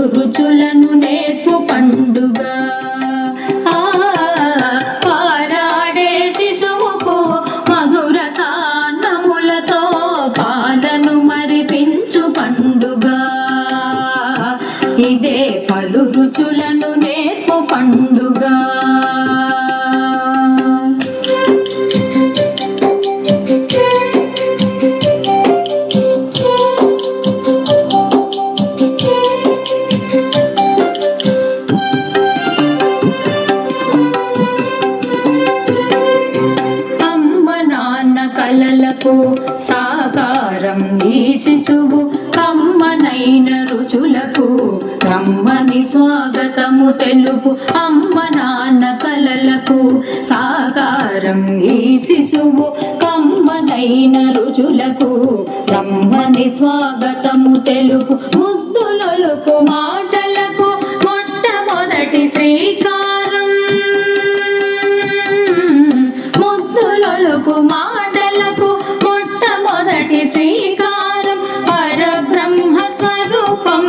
పలు రుచులను నేర్పు పండుగ. పారాడే శిశువుకు మధుర సాన్నములతో పాలను మరిపించు పండుగ. ఇదే పలు రుచులను నేర్పు పండుగ. కలలకు సాకారం ఈ శిశువు, కమ్మనైన రుచులకు రమ్మని స్వాగతము తెలుపు. అమ్మ నాన్న కలలకు సాకారం ఈ శిశువు, కమ్మనైన రుచులకు రమ్మని స్వాగతము తెలుపు. ముద్దులొలుకు మాటలకు మొట్టమొదటి శ్రీకారం, ముద్దులొలుకు మాటలకు మొట్టమొదటి శ్రీకారం. పరబ్రహ్మ స్వరూపం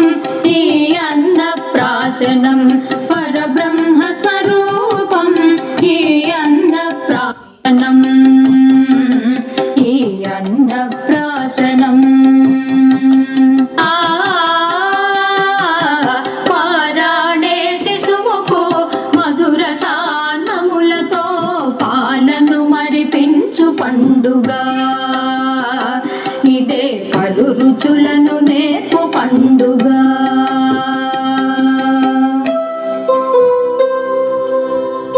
ఈ అన్నప్రాశనం, పరబ్రహ్మ స్వరూపం ఈ అన్నప్రాశనం, ఈ అన్నప్రాశనం. పారాడే శిశువుకు మధుర సాన్నములతో పాలను మరిపించు పండుగ. ఇదే పలు రుచులను నేర్పు పండుగ.